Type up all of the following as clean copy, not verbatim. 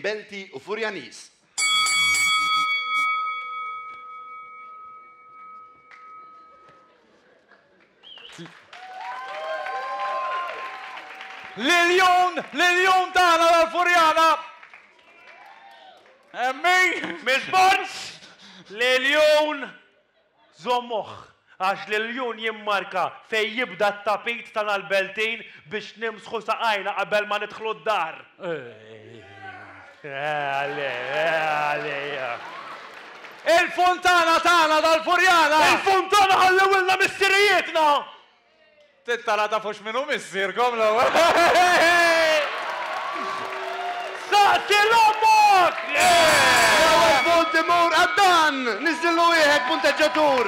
belti u furjanis. Liljon tagħna tal-Furjana! Emmi! Mill-Bonz! Liljon żommoħ għax Liljon jimmarka fej jibda t-tapit tal-beltin biex nimsħu saqajna qabel ma nidħlu d-dar. Il-Funtana tagħna tal-Furjana! Il-Funtana ħallewilna missirijietna! Tittala ta' fux minnu missirkom l-ewwel. Saqsi l-ommok! Punt imur għaddan! Nizzillu wieħed punteġġatur!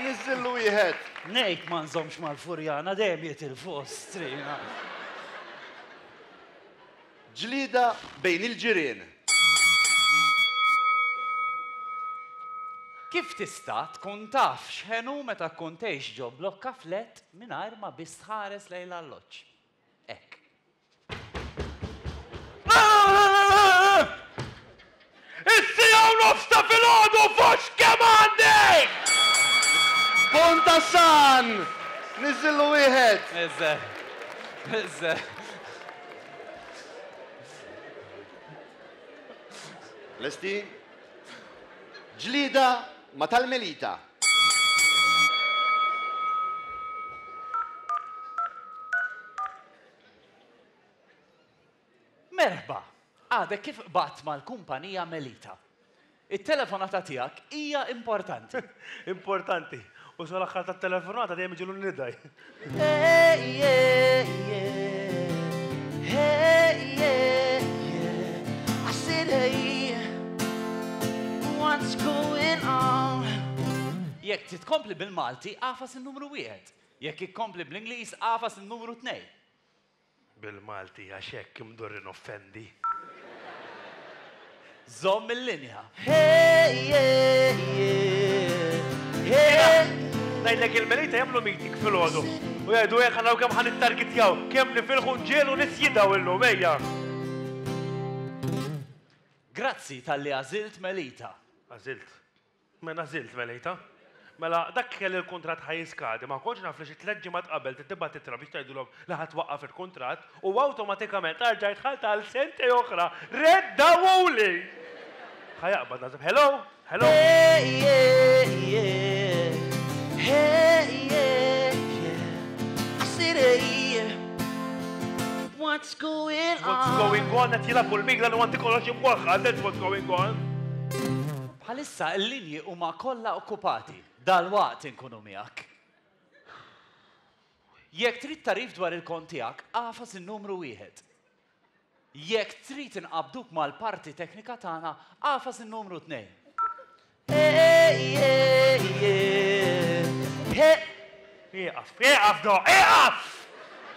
Nizzillu wieħed. Nejt ma nżomx mal-Furjana dejjem il-fostrina. Ġlida bejn il-ġirien. Kif tista' tkun taf x'ħenu meta tkun tgħix ġo blokka flet mingħajr ma biss tħares lejn l-alloġġ? Hekk. Is-sija u nofs ta' filgħodu fux kemm għandek! Pontassan! Nizzillu wieħed. Iżda. Lesti? Ġlida ma tal-Melita. Merħba, għadek kif qbad mal-kumpanija Melita. Il-telefonata tiegħek hija importanti. Importanti. U sal-aħħar tat-telefonata dejjem iġilu n-nidaj. I said, hey, what's going on? Jekk titkompli bil-Malti, għafas il-numru 1. Jekk ikkompli bl-Ingliż, għafas il-numru 2. Bil-Malti għax hekk imdurrin offendi. Żomm il-linja. Ngħidlek il-Melita jagħmlu meeting filgħodu. U jgħidu hekk ħanaw kemm ħanittargetjaw, kemm nifilħu nġiel u nisjidaw illum ejja. Grazzi tal-li għażilt Melita. Għażilt. Men għażilt Melita. Mela dak kelli l-kuntratt ħajiskadi, ma konx naf li xi 3 ġimgħat qabel titibba titra biex tgħidulhom li ħatwaqqaf il-kuntratt u awtomatikament arġa' jitħalt għal senti oħra. Reddawuli! Ħajaqbad nażib. Hello? Hello? I said, hey, what's going on? What's going on? Qed jilagħbu l-migla li għandi kollox imwaħħal. That's what's going on. Bħalissa l-linji huma kollha okkupati. Dal-waqt inkunu miegħek. Jekk trid tarif dwar il-kont tiegħek, għafas in-numru 1. Jekk trid inqabduk mal-parti teknika tagħna, għafas in-numru 2. Eqaf do, eqaf!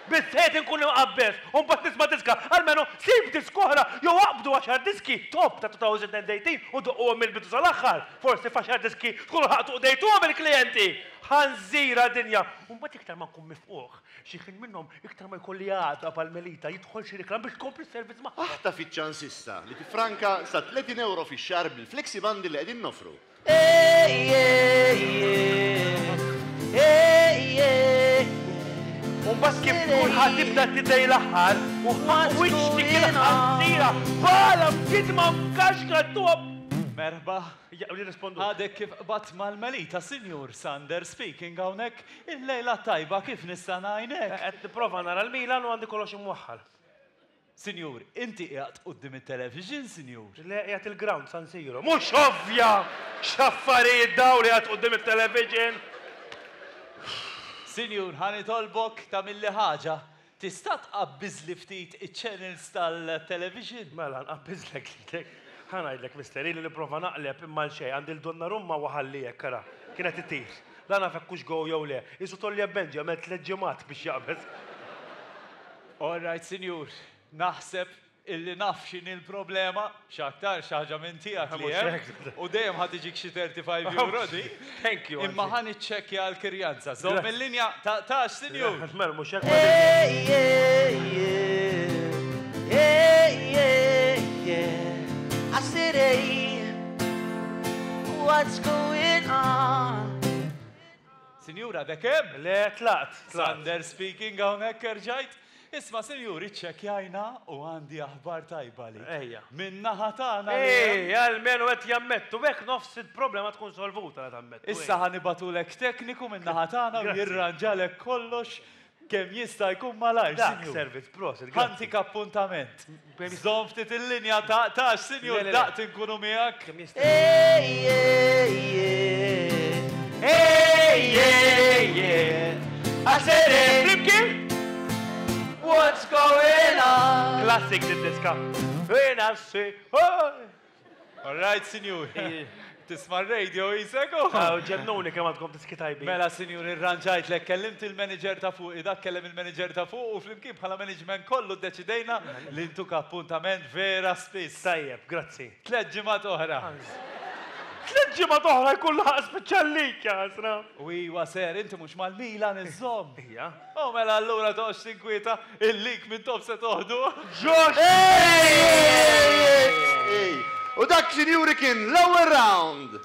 Bizzet inkun imqabbes, un bat nisma' diska, almenu sib diskohra, jew aqbdu 10 diski top ta' 2018 u doqqu mill-bidu sal-aħħar. Forsi f'10 diski tkunu ħaqtu dejtuhom il-klijenti. Ħanżira dinja. Un bat iktar ma nkun mifquh, xi ħin minnhom iktar ma jkolli għadha pal-Melita jidħol xi riklam biex tkompli s-servizz magħha. Aħta fiċ-ċans issa li tifranka sa 30 euro fix-xahar bil-flexi bandi li qegħdin nofru. Un bas kif kulħadd tibda tidej l-aħħar u wiċċi kien ħassira bala mkitma mkaxkra tuħab. Merħba. Jaqbli rispondu. Għadek kif qbad mal-Melita, Sinjur Sander speaking hawnhekk, il-lejla tajba kif nista' ngħinek. Qed nipprova nara l-Milan u għandi kollox imwaħħal. Sinjur, inti qiegħed quddiem it-television, Sinjur? Le qiegħed il-ground San Siro. Mhux ovvja x'affarijiet daw li qiegħed quddiem it-television. Sinjur, ħanitolbok tagħmilli ħaġa. Tista' tqabbiżli ftit iċ-channels tal-television? Mela nqabbiżlek lilek. Ħanajdlek misteri li nipprova naqleb imma l-xejn għandi l-Donnarumma waħalli hekk kara. Kienet itir. La nafek hux go jew le. Isu tolli Benġi għamel 3 ġimgħat biex jaqbeż. All right, Sinjur. Naħseb illi naf x'inhi l-problema, x'aktar xi ħaġa minn tiegħek li hemm. U dejjem ħadd iġik xi 35 euro di. Thank you. Imma ħan iċċekkja l-kirjanza. Żomm il-linja tax, Sinjur. Mela mhux hekk. what's going on? Sinjura, dekem? Le, tlaqt. Sander speaking hawnhekk erġajt. Isma' sinjuri ċċekkjajna u għandi aħbar tajba li. Ejja. Min-naħa tagħna. Almenu qed jammettu, hekk nofs il-problema tkun solvuta qed ammettu. Issa ħanibatulek tekniku min-naħa tagħna u jirranġalek kollox kemm jista' jkun malajr. Dak servizz, prosit. Ħantik appuntament. Żomm ftit il-linja taqtax, sinjur, daqt inkunu miegħek. I said it. Flimkien? What's going on? Classic din-diska. All right, sinjur. Tisma' r-radio jisegu? Ġennuni kemm għandkom diski tajbin. Mela, sinjur, irranġajt lek kellimt il-manager ta' fuq, dak kellem il-manager ta' fuq u flimkien bħala management kollu ddeċidejna li ntuk appuntament vera spiss. Tajjeb, grazzi. 3 ġimgħat oħra. 3 ġimgħat oħra jkun laqa speċjallik, jasna. U iwa ser, inti mhux mal-Milan iżżomm. Ija. U mela allura toħx tinkwieta il-lik minn top se toħdu. Ġox! U dak, sinjuri, kien l-ewwel round.